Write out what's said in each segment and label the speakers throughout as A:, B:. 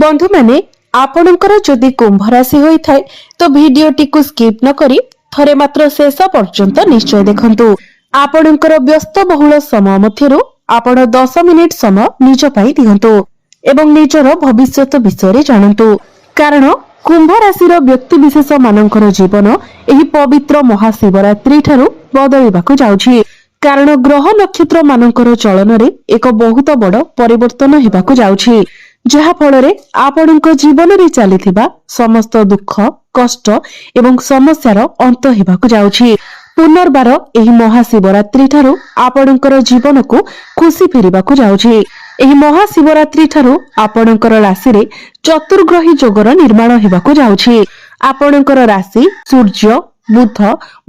A: बंधु माने आपणकर जदि कुंभ राशि होइथाय तो भिडियोटी को स्किप न करी थरे मात्र शेष पर्यंत निश्चय देखंतु। आपणकर व्यस्त बहुल समय मध्यरु आपण 10 मिनिट समय निज पई दियंतु एवं निजर भविष्यत विषय जानंतु। कारण कुंभ राशि व्यक्ति विशेष मानकर जीवन एही पवित्र महाशिवरात्रि ठारू बदलिबाकु जाउछि। कारण ग्रह नक्षत्र मानकर चलन रे एक बहुत बड़ परिवर्तन हेबाकु जाउछि, जहा फଳରେ आपणक जीवन रे चलिथिबा समस्त दुख कष्ट एवं समस्यार अंत हेबाकु जाउछि। पुनर्बार एही महाशिवरात्रि ठारू आपणकर जीवन को खुशी फेरिबाकु जाउछि। एही महाशिवरात्रि ठारू आपणकर राशि रे चतुर्ग्रही जोगर निर्माण हेबाकु जाउछि। आपणकर राशि सूर्य बुध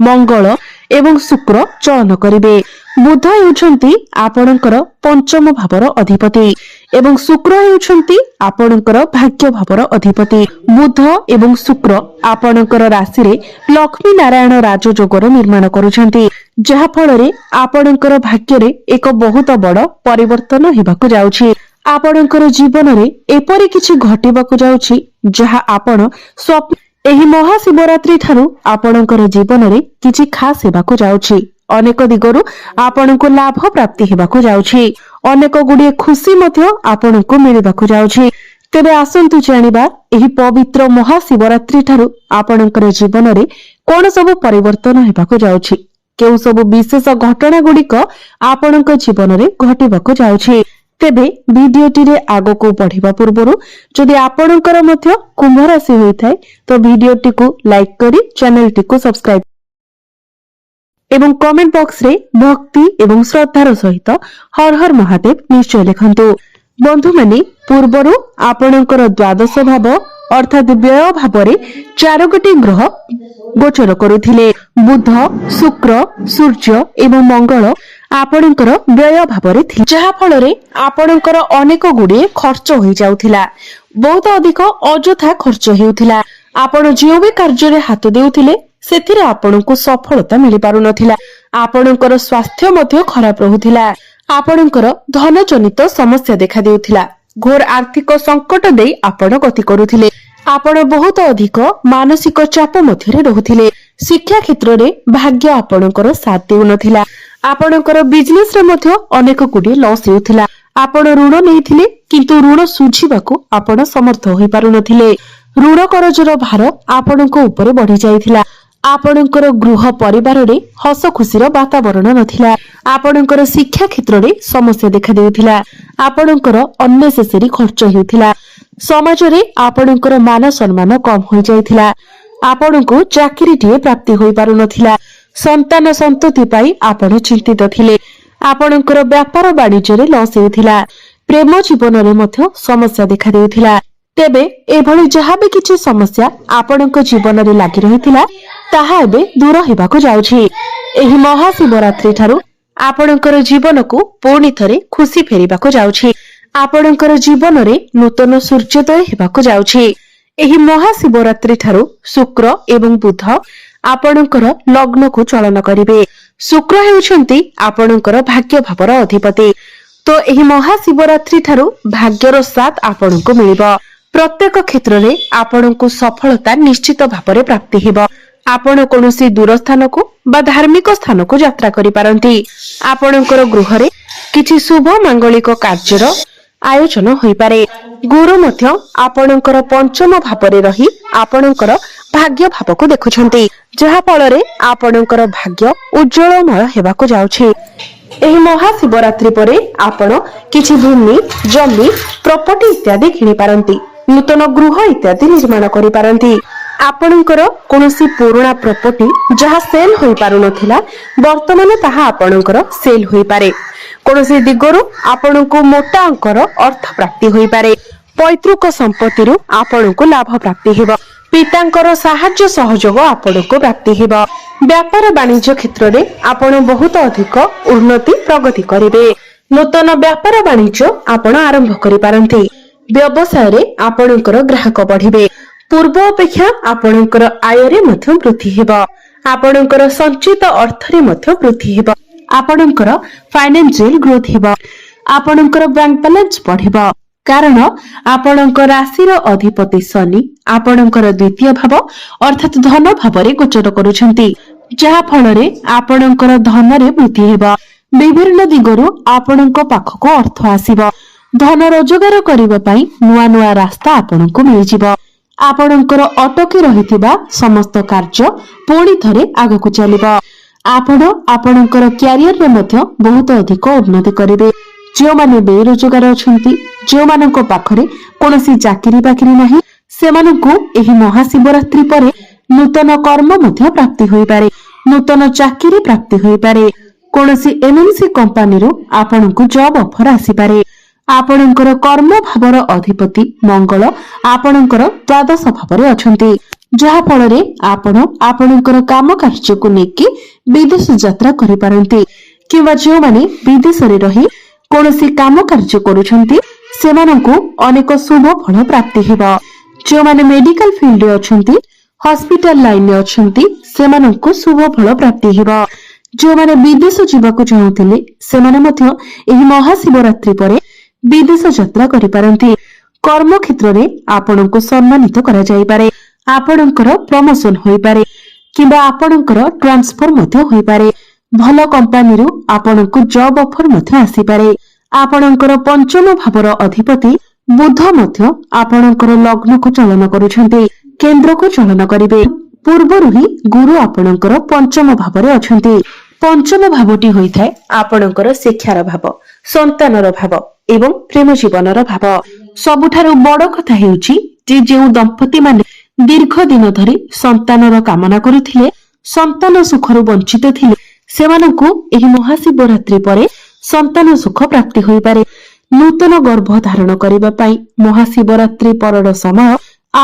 A: मंगल एवं शुक्र चयन करिवे। बुध हेउछंती आपणकर पंचम भावर अधिपति एवं शुक्र हेउछंती आपणकर भाग्य भावर अधिपति। बुध एवं शुक्र आपणकर राशि रे लक्ष्मी नारायण राजयोगर निर्माण करुछंती, जहा फଳରେ आपणकर भाग्य रे एक बहुत बड़ परिवर्तन हेबाकु जाउछि। आपणकर जीवन रे एपरि किछि घटिबाकु जाउछि जहा आपण स्वप्न। एही महाशिवरात्रि ठारू आपणकर जीवन रे किछि खास हेबाकु जाउछि। अनेक दिगरु आपणको लाभ प्राप्ति हेबाकु जाउछि। अनेक गुडिए खुशी मध्य आपणको मिलिबाकु जाउछि। तेबे आसंतु जानिबा एही पवित्र महाशिवरात्रि ठारू आपणकर जीवन रे कोन सब परिवर्तन हेबाकु जाउछि, केउ सब विशेष घटना गुडिक आपणक जीवन रे घटिबाकु जाउछि। तेबे भिडियोटी रे आगो को पढ़िबा पूर्वरु जदि आपणकर मध्य कुंभ राशि होइथाय तो भिडियोटी को लाइक करी चैनल टी को सब्सक्राइब एवं कमेंट बॉक्स रे भक्ति एवं श्रद्धार सहित हर हर महादेव निश्चय लिखंतु। बंधु माने पूर्वरु आपणकर द्वादश भाव अर्थात व्यय भाव रे 4 गोटी ग्रह गोचर करुथिले। बुध शुक्र सूर्य एवं मंगल आपणकर व्यय भाव रे थिले, जहा फଳରେ आपणकर अनेक गुडिए खर्च होई जाउथिला। बहुत अधिक अजथा खर्च हेउथिला। आपण जियो भी कार्य रे हाथ देउथिले सेथिरे आपणको सफलता मिलि पारु नथिला। आपणकर स्वास्थ्य मध्ये खराब रहुथिला। आपणकर धन जनित समस्या देखा देउथिला। घोर आर्थिक संकट देई आपण गति करुथिले। आपण बहुत अधिक मानसिक चाप मध्ये रहुथिले। शिक्षा क्षेत्र रे भाग्य आपणकर साथ देउ नथिला। आपणकर बिजनेस रे मध्ये अनेक गुडी लॉस हेउथिला। आपण ऋण नेइथिले किंतु ऋण सुझिबाकू आपण समर्थ होई पारु नथिले। ऋण करजर भार आपणको ऊपर बढ़ी जाइथिला। आपणकर गृह परिवार रे हस खुशीर वातावरण नथिला। आपणकर शिक्षा क्षेत्र रे समस्या देखा देउथिला। आपणकर अननेसेसरी खर्च हेउथिला। समाज रे आपणकर मान सम्मान कम होई जाइथिला। आपणको चाकरी टिए प्राप्ति होई पारु नथिला। संतान संतति पाई आपण चिंतित थिले। आपणकर व्यापार वाणिज्य रे लॉस हेउथिला। प्रेम जीवन रे मध्ये समस्या देखा देउथिला। तेबे एभଳି जहा भी किछि समस्या आपणक जीवन रे लागि रहिथिला ताहा एबे दूर हेबाकु जाउछि। एही महाशिवरात्रि ठारू आपणकर जीवन को पूर्णी थरे खुशी फेरिबाकु जाउछि। आपणकर जीवन रे नूतन सूर्योदय हेबाकु जाउछि। एही महाशिवरात्रि ठारू शुक्र एवं बुध आपणकर लग्न को चलन करिवे। शुक्र हेउछंती आपणकर भाग्य भावर अधिपति। तो एही महाशिवरात्रि ठारू भाग्यर साथ आपणको मिलिबो। प्रत्येक क्षेत्र रे आपणको सफलता निश्चित भाବରେ प्राप्ति हेबो। आपण कोनोसी दूर स्थान को बा धार्मिक स्थान को यात्रा करि पारंती। आपणकर गृह रे किछि शुभ मांगलिक कार्यर आयोजन होई पारे। गुरु मध्य आपणकर पंचम भाବରେ रही आपणकर भाग्य भाव को देखुछंती, जहा फଳରେ आपणकर भाग्य उज्जवलमय हेबाकु जाउछि। एही महाशिवरात्रि परे आपण किछि भूमि जमी प्रॉपर्टी इत्यादि किनि पारंती। नूतन गृह इत्यादि निर्माण करि पारंती। आपणकर कोनोसी पुराना प्रॉपर्टी जहा सेल होई पारु नथिला वर्तमान ताहा आपणकर सेल होई पारे। कोनोसी दिगरु आपणको मोटा अंकर अर्थ प्राप्ति होई पारे। पैतृक संपत्ति रु आपणको लाभ प्राप्ति हेबो। पितांकर सहाय्य सहयोग आपणको प्राप्ति हेबो। व्यापार वाणिज्य क्षेत्र रे आपण बहुत अधिक उन्नति प्रगति करिवे। नूतन व्यापार वाणिज्य आपण आरंभ करि पारंती। व्यवसाय रे आपणकर ग्राहक बढ़िबे। पूर्व अपेक्षा आपणकर आय रे मध्य वृद्धि हेबो। आपणकर संचित अर्थ रे मध्य वृद्धि हेबो। आपणकर फाइनेंशियल ग्रोथ हेबो। आपणकर बैंक बैलेंस बढ़िबो। କାରଣ ଆପଣଙ୍କ ରାଶିର ଅଧିପତି ଶନି ଆପଣଙ୍କର ଦ୍ୱିତୀୟ ଭାବ ଅର୍ଥାତ୍ ଧନ ଭାବରେ ଗୋଚର କରୁଛନ୍ତି, ଯାହା ଫଳରେ ଆପଣଙ୍କର ଧନରେ ବୃଦ୍ଧି ହେବ। ବିଭିନ୍ନ ଦିଗରୁ ଆପଣଙ୍କ ପାଖକୁ ଅର୍ଥ ଆସିବ। ଧନ ରୋଜଗାର କରିବା ପାଇଁ ନୂଆ ନୂଆ ରାସ୍ତା ଆପଣଙ୍କୁ ମିଳିଯିବ। ଆପଣଙ୍କର ଅଟକି ରହିଥିବା ସମସ୍ତ କାର୍ଯ୍ୟ ପୁଣି ଥରେ ଆଗକୁ ଚାଲିବ। ଆପଣ ଆପଣଙ୍କର କ୍ୟାରିୟରରେ ମଧ୍ୟ ବହୁତ ଅଧିକ ଉନ୍ନତି କରିବେ। ଯେଉଁମାନେ ବେରୋଜଗାର ଅଛନ୍ତି, ଯେଉଁମାନଙ୍କ ପାଖରେ କୌଣସି ଚାକିରି ବାକିରି ନାହିଁ, ସେମାନଙ୍କୁ ଏହି ମହାଶିବରାତ୍ରି ପରେ ନୂତନ କର୍ମ ମଧ୍ୟ ପ୍ରାପ୍ତି ହୋଇପାରେ, ନୂତନ ଚାକିରି ପ୍ରାପ୍ତି ହୋଇପାରେ। କୌଣସି ଏମଏନସି କମ୍ପାନୀରୁ ଆପଣଙ୍କୁ ଜବ୍ ଅଫର ଆସିପାରେ। ଆପଣଙ୍କର କର୍ମ ଭାବର ଅଧିପତି ମଙ୍ଗଳ ଆପଣଙ୍କର ଦ୍ୱାଦଶ ଭାବରେ ଅଛନ୍ତି, ଯାହା ଫଳରେ ଆପଣ ଆପଣଙ୍କର କାମ କାର୍ଯ୍ୟକୁ ନେଇକି ବିଦେଶ ଯାତ୍ରା କରିପାରନ୍ତି, କିମ୍ବା ଯେଉଁମାନେ ବିଦେଶରେ ରହି କୌଣସି କାମ କାର୍ଯ୍ୟ କରୁଛନ୍ତି ସେମାନଙ୍କୁ ଅନେକ ଶୁଭ ଫଳ ପ୍ରାପ୍ତି ହେବ। ଯେଉଁମାନେ ମେଡିକାଲ ଫିଲ୍ଡରେ ଅଛନ୍ତି, ହସ୍ପିଟାଲ ଲାଇନରେ ଅଛନ୍ତି, ସେମାନଙ୍କୁ ଶୁଭ ଫଳ ପ୍ରାପ୍ତି ହେବ। ଯେଉଁମାନେ ବିଦେଶ ଯିବାକୁ ଚାହୁଁଥିଲେ ସେମାନେ ମଧ୍ୟ ଏହି ମହାଶିବରାତ୍ରି ପରେ ବିଦେଶ ଯାତ୍ରା କରିପାରନ୍ତି। କର୍ମକ୍ଷେତ୍ରରେ ଆପଣଙ୍କୁ ସମ୍ମାନିତ କରାଯାଇପାରେ, ଆପଣଙ୍କର ପ୍ରମୋସନ ହୋଇପାରେ, କିମ୍ବା ଆପଣଙ୍କର ଟ୍ରାନ୍ସଫର ମଧ୍ୟ ହୋଇପାରେ। ଭଲ କମ୍ପାନୀରୁ ଆପଣଙ୍କୁ ଜବ୍ ଅଫର ମଧ୍ୟ ଆସିପାରେ। ଆପଣଙ୍କର ପଞ୍ଚମ ଭାବର ଅଧିପତି ବୁଧ ମଧ୍ୟ ଆପଣଙ୍କର ଲଗ୍ନକୁ ଚାଳନ କରୁଛନ୍ତି, କେନ୍ଦ୍ରକୁ ଚାଳନ କରିବେ। ପୂର୍ବରୁ ହିଁ ଗୁରୁ ଆପଣଙ୍କର ପଞ୍ଚମ ଭାବରେ ଅଛନ୍ତି। ପଞ୍ଚମ ଭାବଟି ହୋଇଥାଏ ଆପଣଙ୍କର ଶିକ୍ଷାର ଭାବ, ସନ୍ତାନର ଭାବ ଏବଂ ପ୍ରେମ ଜୀବନର ଭାବ। ସବୁଠାରୁ ବଡ କଥା ହେଉଛି ଯେ ଯେଉଁ ଦମ୍ପତି ମାନେ ଦୀର୍ଘ ଦିନ ଧରି ସନ୍ତାନର କାମନା କରୁଥିଲେ, ସନ୍ତାନ ସୁଖରୁ ବଞ୍ଚିତ ଥିଲେ, ସେମାନଙ୍କୁ ଏହି ମହାଶିବରାତ୍ରି ପରେ ସନ୍ତାନ ସୁଖ ପ୍ରାପ୍ତି ହୋଇପାରେ। ନୂତନ ଗର୍ଭ ଧାରଣ କରିବା ପାଇଁ ମହାଶିବରାତ୍ରି ପରର ସମୟ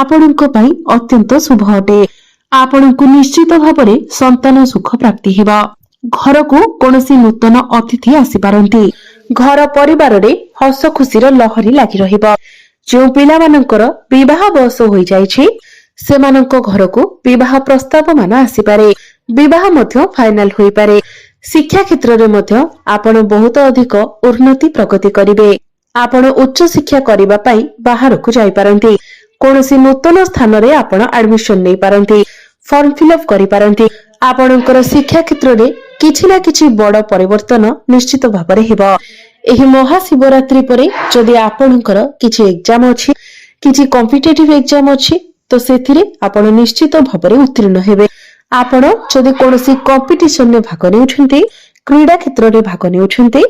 A: ଆପଣଙ୍କ ପାଇଁ ଅତ୍ୟନ୍ତ ଶୁଭ ଅଟେ। ଆପଣଙ୍କୁ ନିଶ୍ଚିତ ଭାବରେ ସନ୍ତାନ ସୁଖ ପ୍ରାପ୍ତି ହେବ। ଘରକୁ କୌଣସି ନୂତନ ଅତିଥି ଆସିପାରନ୍ତି। ଘର ପରିବାରରେ ହସ ଖୁସିର ଲହରୀ ଲାଗି ରହିବ। ଯେଉଁ ପିଲାମାନଙ୍କର ବିବାହ ବୟସ ହୋଇଯାଇଛି ସେମାନଙ୍କ ଘରକୁ ବିବାହ ପ୍ରସ୍ତାବ ମାନ ଆସିପାରେ, ବିବାହ ମଧ୍ୟ ଫାଇନାଲ ହୋଇପାରେ। ଶିକ୍ଷା କ୍ଷେତ୍ରରେ ମଧ୍ୟ ଆପଣ ବହୁତ ଅଧିକ ଉନ୍ନତି ପ୍ରଗତି କରିବେ। ଆପଣ ଉଚ୍ଚ ଶିକ୍ଷା କରିବା ପାଇଁ ବାହାରକୁ ଯାଇପାରନ୍ତି। କୌଣସି ନୂତନ ସ୍ଥାନରେ ଆପଣ ଆଡମିସନ ନେଇପାରନ୍ତି, ଫର୍ମ ଫିଲଅପ କରିପାରନ୍ତି। ଆପଣଙ୍କର ଶିକ୍ଷା କ୍ଷେତ୍ରରେ କିଛି ନା କିଛି ବଡ ପରିବର୍ତ୍ତନ ନିଶ୍ଚିତ ଭାବରେ ହେବ। ଏହି ମହାଶିବରାତ୍ରି ପରେ ଯଦି ଆପଣଙ୍କର କିଛି ଏକ୍ଜାମ ଅଛି, କିଛି କମ୍ପିଟେଟିଭ ଏକ୍ଜାମ ଅଛି, ତ ସେଥିରେ ଆପଣ ନିଶ୍ଚିତ ଭାବରେ ଉତ୍ତୀର୍ଣ୍ଣ ହେବେ। ଆପଣ ଯଦି କୌଣସି କମ୍ପିଟିସନରେ ଭାଗ ନେଉଛନ୍ତି, କ୍ରୀଡା କ୍ଷେତ୍ରରେ ଭାଗ ନେଉଛନ୍ତି,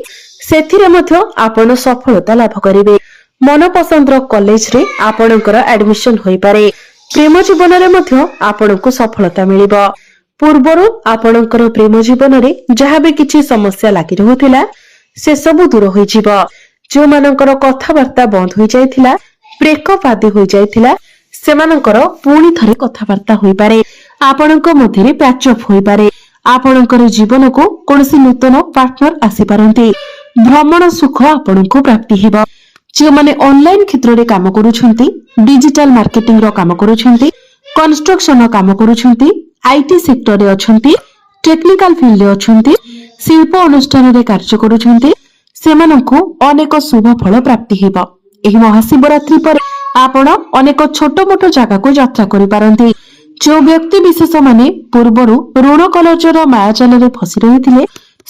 A: ସେଥିରେ ମଧ୍ୟ ଆପଣ ସଫଳତା ଲାଭ କରିବେ। ମନପସନ୍ଦର କଲେଜରେ ଆପଣଙ୍କର ଆଡମିସନ ହୋଇପାରେ। ପ୍ରେମ ଜୀବନରେ ମଧ୍ୟ ଆପଣଙ୍କୁ ସଫଳତା ମିଳିବ। ପୂର୍ବରୁ ଆପଣଙ୍କର ପ୍ରେମ ଜୀବନରେ ଯାହାବି କିଛି ସମସ୍ୟା ଲାଗି ରହୁଥିଲା ସେସବୁ ଦୂର ହୋଇଯିବ। ଯେଉଁମାନଙ୍କର କଥାବାର୍ତ୍ତା ବନ୍ଦ ହୋଇଯାଇଥିଲା, ବ୍ରେକଅପ୍ ଆଦି ହୋଇଯାଇଥିଲା, ସେମାନଙ୍କର ପୁଣି ଥରେ କଥାବାର୍ତ୍ତା ହୋଇପାରେ। ଆପଣଙ୍କ ମଧ୍ୟରେ ପ୍ୟାଚଅପ୍ ହୋଇପାରେ। ଆପଣଙ୍କର ଜୀବନକୁ କୌଣସି ନୂତନ ପାର୍ଟନର ଆସିପାରନ୍ତି। ଭ୍ରମଣ ସୁଖ ଆପଣଙ୍କୁ ପ୍ରାପ୍ତି ହେବ। ଯେଉଁମାନେ ଅନଲାଇନ କ୍ଷେତ୍ରରେ କାମ କରୁଛନ୍ତି, ଡିଜିଟାଲ ମାର୍କେଟିଂର କାମ କରୁଛନ୍ତି, କନଷ୍ଟ୍ରକ୍ସନ କାମ କରୁଛନ୍ତି, ଆଇଟି ସେକ୍ଟରରେ ଅଛନ୍ତି, ଟେକ୍ନିକାଲ ଫିଲ୍ଡରେ ଅଛନ୍ତି, ଶିଳ୍ପ ଅନୁଷ୍ଠାନରେ କାର୍ଯ୍ୟ କରୁଛନ୍ତି, ସେମାନଙ୍କୁ ଅନେକ ଶୁଭ ଫଳ ପ୍ରାପ୍ତି ହେବ। ଏହି ମହାଶିବରାତ୍ରି ପରେ ଆପଣ ଅନେକ ଛୋଟ ମୋଟ ଜାଗାକୁ ଯାତ୍ରା କରିପାରନ୍ତି। ଯେଉଁ ବ୍ୟକ୍ତି ବିଶେଷ ମାନେ ପୂର୍ବରୁ ଋଣ କରଜର ମାୟାଜାଲରେ ଫସି ରହିଥିଲେ,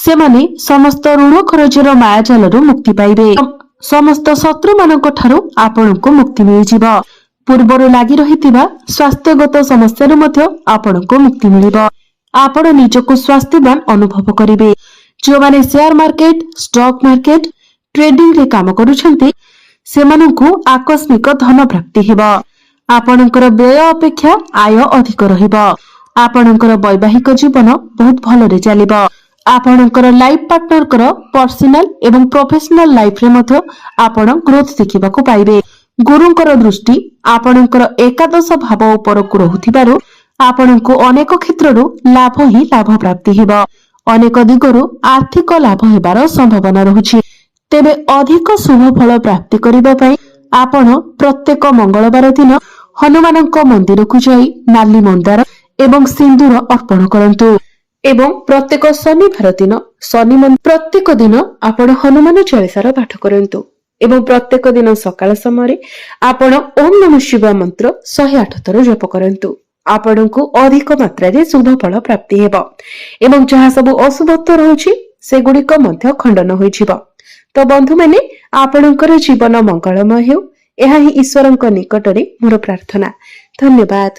A: ସେମାନେ ସମସ୍ତ ଋଣ କରଜର ମାୟାଜାଲରୁ ମୁକ୍ତି ପାଇବେ। ସମସ୍ତ ଶତ୍ରୁ ମାନଙ୍କ ଠାରୁ ଆପଣଙ୍କୁ ମୁକ୍ତି ମିଳିଯିବ। ପୂର୍ବରୁ ଲାଗି ରହିଥିବା ସ୍ୱାସ୍ଥ୍ୟଗତ ସମସ୍ୟାରୁ ମଧ୍ୟ ଆପଣଙ୍କୁ ମୁକ୍ତି ମିଳିବ। ଆପଣ ନିଜକୁ ସ୍ୱାସ୍ଥ୍ୟବାନ ଅନୁଭବ କରିବେ। ଯେଉଁମାନେ ସେୟାର ମାର୍କେଟ, ଷ୍ଟକ୍ ମାର୍କେଟ, ଟ୍ରେଡିଂରେ କାମ କରୁଛନ୍ତି, ସେମାନଙ୍କୁ ଆକସ୍ମିକ ଧନ ପ୍ରାପ୍ତି ହେବ। ଆପଣଙ୍କର ବ୍ୟୟ ଅପେକ୍ଷା ଆୟ ଅଧିକ ରହିବ। ଆପଣଙ୍କର ବୈବାହିକ ଜୀବନ ବହୁତ ଭଲରେ ଚାଲିବ। ଆପଣଙ୍କର ଲାଇଫ ପାର୍ଟନରଙ୍କର ପର୍ସନାଲ ଏବଂ ପ୍ରଫେସନାଲ ଲାଇଫରେ ମଧ୍ୟ ଆପଣ ଗ୍ରୋଥ ଦେଖିବାକୁ ପାଇବେ। ଗୁରୁଙ୍କର ଦୃଷ୍ଟି ଆପଣଙ୍କର ଏକାଦଶ ଭାବ ଉପରକୁ ରହୁଥିବାରୁ ଆପଣଙ୍କୁ ଅନେକ କ୍ଷେତ୍ରରୁ ଲାଭ ହିଁ ଲାଭ ପ୍ରାପ୍ତି ହେବ। ଅନେକ ଦିଗରୁ ଆର୍ଥିକ ଲାଭ ହେବାର ସମ୍ଭାବନା ରହୁଛି। ତେବେ ଅଧିକ ଶୁଭ ଫଳ ପ୍ରାପ୍ତି କରିବା ପାଇଁ ଆପଣ ପ୍ରତ୍ୟେକ ମଙ୍ଗଳବାର ଦିନ ହନୁମାନଙ୍କ ମନ୍ଦିରକୁ ଯାଇ ନାଲି ମନ୍ଦାର ଏବଂ ସିନ୍ଦୁର ଅର୍ପଣ କରନ୍ତୁ। ଏବଂ ପ୍ରତ୍ୟେକ ଶନିବାର ଦିନ ପ୍ରତ୍ୟେକ ଦିନ ଆପଣ ହନୁମାନ ଚାଳିଶାର ପାଠ କରନ୍ତୁ। ଏବଂ ପ୍ରତ୍ୟେକ ଦିନ ସକାଳ ସମୟରେ ଆପଣ ଓମ୍ ନମଃ ଶିବାୟ ମନ୍ତ୍ର 108 ଥର ଜପ କରନ୍ତୁ। ଆପଣଙ୍କୁ ଅଧିକ ମାତ୍ରାରେ ଶୁଭ ଫଳ ପ୍ରାପ୍ତି ହେବ ଏବଂ ଯାହା ସବୁ ଅଶୁଭତ୍ୱ ରହୁଛି ସେଗୁଡିକ ମଧ୍ୟ ଖଣ୍ଡନ ହୋଇଯିବ। ତ ବନ୍ଧୁମାନେ, ଆପଣଙ୍କର ଜୀବନ ମଙ୍ଗଳମୟ ହେଉ, ଏହା ହିଁ ଈଶ୍ୱରଙ୍କ ନିକଟରେ ମୋର ପ୍ରାର୍ଥନା। ଧନ୍ୟବାଦ।